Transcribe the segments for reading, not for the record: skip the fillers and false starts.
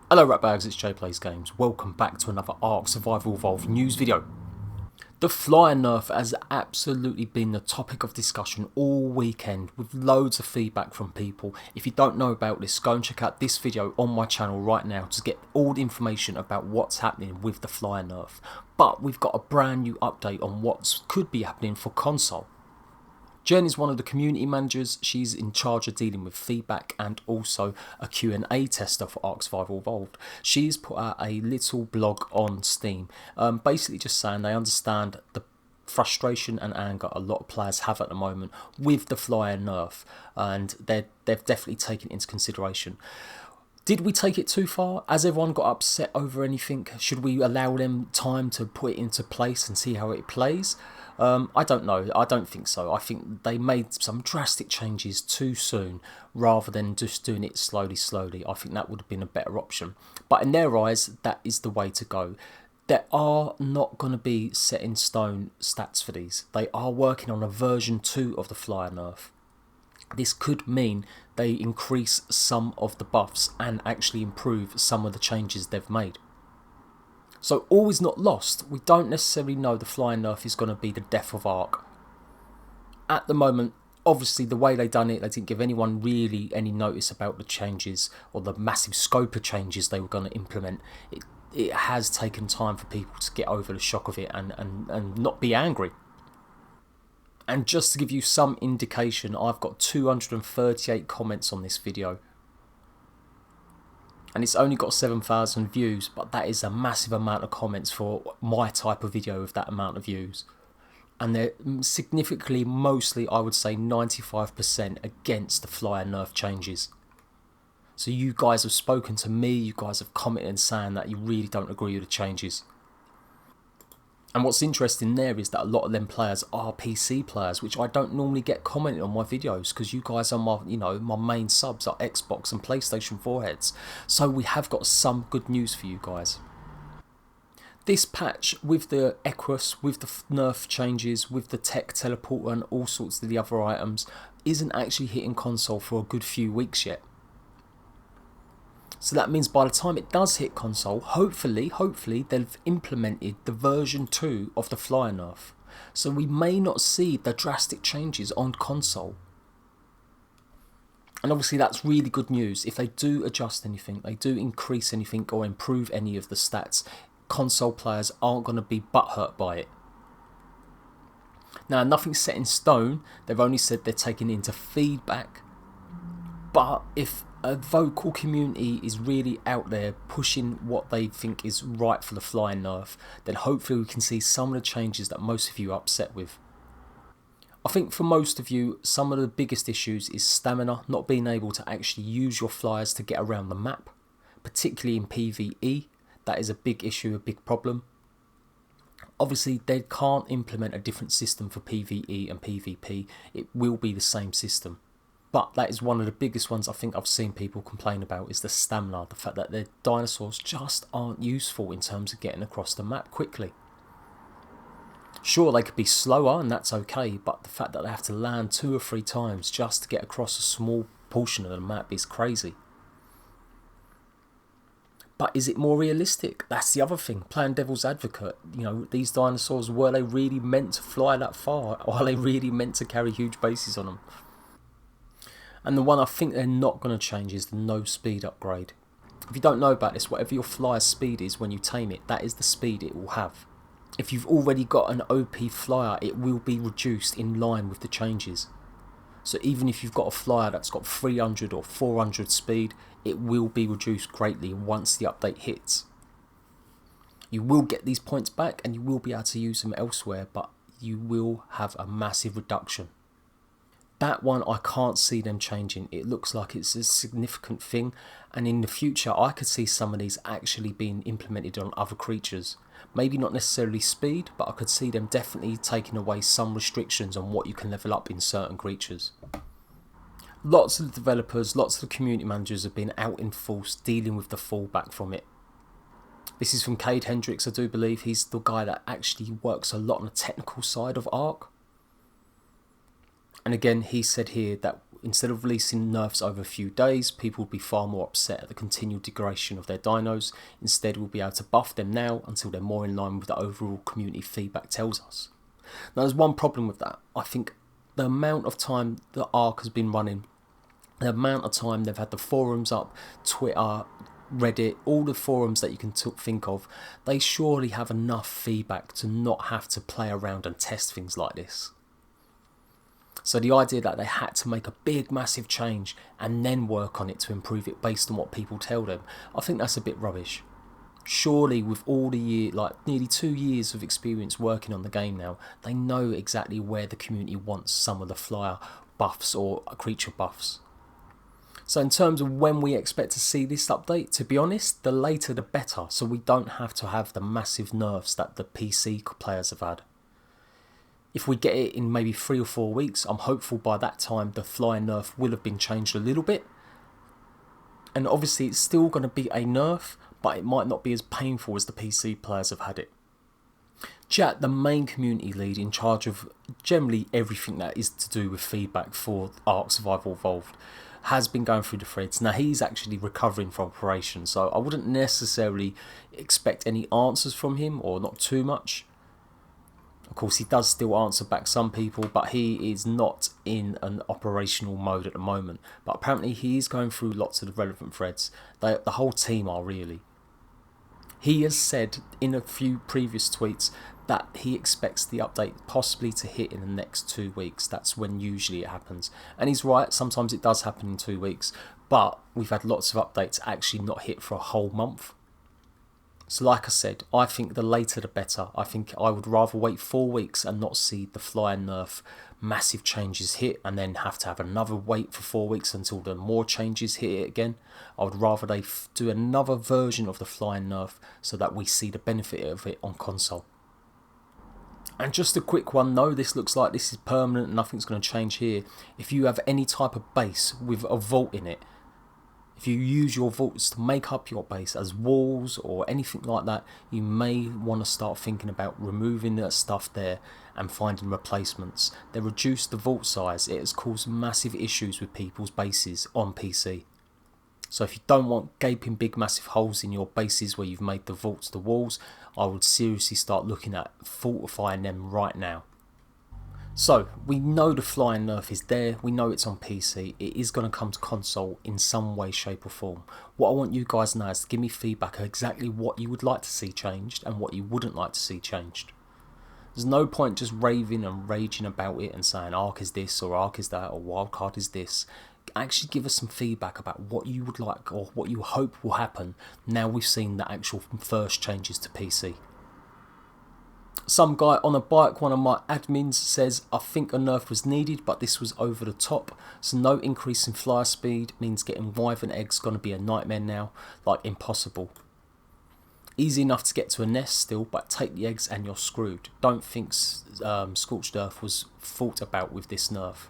Hello ratbags, it's Jade PLAYSGAMES. Welcome back to another ARK Survival Evolved news video. The flyer nerf has absolutely been the topic of discussion all weekend with loads of feedback from people. If you don't know about this, go and check out this video on my channel right now to get all the information about what's happening with the flyer nerf. But we've got a brand new update on what could be happening for console. Jen is one of the community managers. She's in charge of dealing with feedback and also a Q&A tester for ARK Survival Evolved. She's put out a little blog on Steam, basically just saying they understand the frustration and anger a lot of players have at the moment with the flyer nerf, and they've definitely taken it into consideration. Did we take it too far? Has everyone got upset over anything? Should we allow them time to put it into place and see how it plays? I don't know. I don't think so. I think they made some drastic changes too soon rather than just doing it slowly. I think that would have been a better option. But in their eyes, that is the way to go. There are not going to be set in stone stats for these. They are working on a version 2 of the flyer nerf. This could mean they increase some of the buffs and actually improve some of the changes they've made. So all is not lost. We don't necessarily know the flyer nerf is going to be the death of ARK. At the moment, obviously the way they done it, they didn't give anyone really any notice about the changes or the massive scope of changes they were going to implement. It has taken time for people to get over the shock of it and not be angry. And just to give you some indication, I've got 238 comments on this video. And it's only got 7,000 views, but that is a massive amount of comments for my type of video with that amount of views. And they're significantly, mostly, I would say 95% against the flyer nerf changes. So you guys have spoken to me, you guys have commented and saying that you really don't agree with the changes. And what's interesting there is that a lot of them players are PC players, which I don't normally get commented on my videos because you guys are my, my main subs are Xbox and PlayStation 4 heads. So we have got some good news for you guys. This patch with the Equus, with the nerf changes, with the tech teleporter and all sorts of the other items isn't actually hitting console for a good few weeks yet. So that means by the time it does hit console, hopefully they've implemented the version 2 of the flyer nerf. So we may not see the drastic changes on console. And obviously that's really good news. If they do adjust anything, they do increase anything or improve any of the stats, console players aren't going to be butthurt by it. Now nothing's set in stone. They've only said they're taking it into feedback. But if a vocal community is really out there pushing what they think is right for the flyer nerf, then hopefully we can see some of the changes that most of you are upset with. I think for most of you, some of the biggest issues is stamina, not being able to actually use your flyers to get around the map, particularly in PvE. That is a big issue, a big problem. Obviously they can't implement a different system for PvE and PvP, it will be the same system. But that is one of the biggest ones I think I've seen people complain about is the stamina, the fact that their dinosaurs just aren't useful in terms of getting across the map quickly. Sure, they could be slower and that's okay, but the fact that they have to land 2 or 3 times just to get across a small portion of the map is crazy. But is it more realistic? That's the other thing, playing devil's advocate. These dinosaurs, were they really meant to fly that far? Or are they really meant to carry huge bases on them? And the one I think they're not going to change is the no speed upgrade. If you don't know about this, whatever your flyer's speed is when you tame it, that is the speed it will have. If you've already got an OP flyer, it will be reduced in line with the changes. So even if you've got a flyer that's got 300 or 400 speed, it will be reduced greatly once the update hits. You will get these points back and you will be able to use them elsewhere, but you will have a massive reduction. That one I can't see them changing. It looks like it's a significant thing, and in the future I could see some of these actually being implemented on other creatures. Maybe not necessarily speed, but I could see them definitely taking away some restrictions on what you can level up in certain creatures. Lots of the developers, lots of the community managers have been out in force dealing with the fallback from it. This is from Cade Hendricks, I do believe. He's the guy that actually works a lot on the technical side of ARK. And again, he said here that instead of releasing nerfs over a few days, people would be far more upset at the continued degradation of their dinos. Instead, we'll be able to buff them now until they're more in line with the overall community feedback tells us. Now, there's one problem with that. I think the amount of time the ARK has been running, the amount of time they've had the forums up, Twitter, Reddit, all the forums that you can think of, they surely have enough feedback to not have to play around and test things like this. So the idea that they had to make a big massive change and then work on it to improve it based on what people tell them, I think that's a bit rubbish. Surely with all the year, like nearly 2 years of experience working on the game now, they know exactly where the community wants some of the flyer buffs or creature buffs. So in terms of when we expect to see this update, to be honest, the later the better, so we don't have to have the massive nerfs that the PC players have had. If we get it in maybe 3 or 4 weeks, I'm hopeful by that time the fly nerf will have been changed a little bit. And obviously it's still going to be a nerf, but it might not be as painful as the PC players have had it. Chat, the main community lead in charge of generally everything that is to do with feedback for ARK Survival Evolved, has been going through the threads. Now he's actually recovering from operation, so I wouldn't necessarily expect any answers from him, or not too much. Of course he does still answer back some people, but he is not in an operational mode at the moment. But apparently he is going through lots of the relevant threads. The whole team are really. He has said in a few previous tweets that he expects the update possibly to hit in the next 2 weeks. That's when usually it happens. And he's right, sometimes it does happen in 2 weeks, but we've had lots of updates actually not hit for a whole month. So like I said, I think the later the better. I think I would rather wait 4 weeks and not see the fly nerf massive changes hit and then have to have another wait for 4 weeks until the more changes hit it again. I would rather they do another version of the fly nerf so that we see the benefit of it on console. And just a quick one, no, this looks like this is permanent, nothing's going to change here. If you have any type of base with a vault in it, if you use your vaults to make up your base as walls or anything like that, you may want to start thinking about removing that stuff there and finding replacements. They reduced the vault size. It has caused massive issues with people's bases on PC. So if you don't want gaping big massive holes in your bases where you've made the vaults the walls, I would seriously start looking at fortifying them right now. So we know the flying nerf is there, we know it's on PC, it is going to come to console in some way, shape or form. What I want you guys now is to give me feedback on exactly what you would like to see changed and what you wouldn't like to see changed. There's no point just raving and raging about it and saying ARK is this or ARK is that or wildcard is this. Actually give us some feedback about what you would like or what you hope will happen now we've seen the actual first changes to PC. Some guy on a bike, one of my admins, says, I think a nerf was needed, but this was over the top. So no increase in flyer speed means getting wyvern eggs going to be a nightmare now, like impossible. Easy enough to get to a nest still, but take the eggs and you're screwed. Don't think Scorched Earth was thought about with this nerf.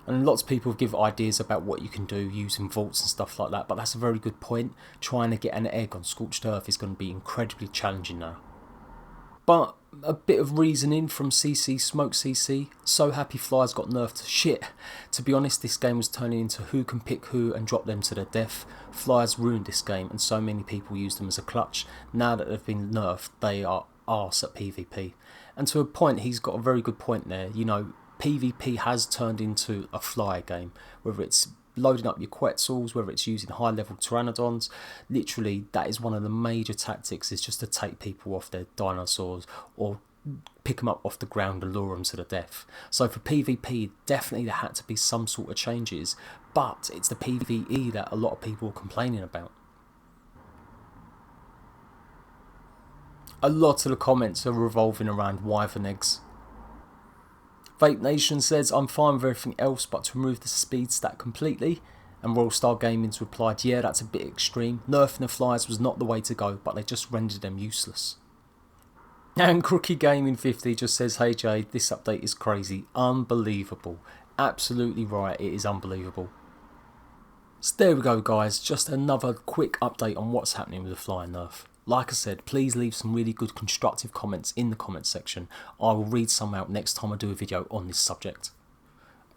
And lots of people give ideas about what you can do using vaults and stuff like that, but that's a very good point. Trying to get an egg on Scorched Earth is going to be incredibly challenging now. But a bit of reasoning from CC Smoke CC. So happy flyers got nerfed to shit. To be honest, this game was turning into who can pick who and drop them to their death. Flyers ruined this game and so many people used them as a clutch. Now that they've been nerfed, they are arse at PvP. And to a point, he's got a very good point there. You know, PvP has turned into a flyer game, whether it's loading up your Quetzals, whether it's using high level Pteranodons. Literally that is one of the major tactics, is just to take people off their dinosaurs or pick them up off the ground and lure them to the death. So for PvP definitely there had to be some sort of changes, but it's the PvE that a lot of people are complaining about. A lot of the comments are revolving around wyvern eggs. Vape Nation says, I'm fine with everything else but to remove the speed stat completely. And Royal Star Gaming's replied, yeah, that's a bit extreme. Nerfing the flyers was not the way to go, but they just rendered them useless. And Crookie Gaming 50 just says, hey Jade, this update is crazy. Unbelievable. Absolutely right, it is unbelievable. So there we go guys, just another quick update on what's happening with the flying nerf. Like I said, please leave some really good constructive comments in the comments section. I will read some out next time I do a video on this subject.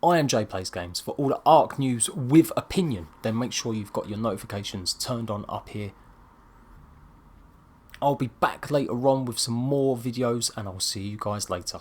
I am Jade Plays Games. For all the ARK news with opinion, then make sure you've got your notifications turned on up here. I'll be back later on with some more videos, and I'll see you guys later.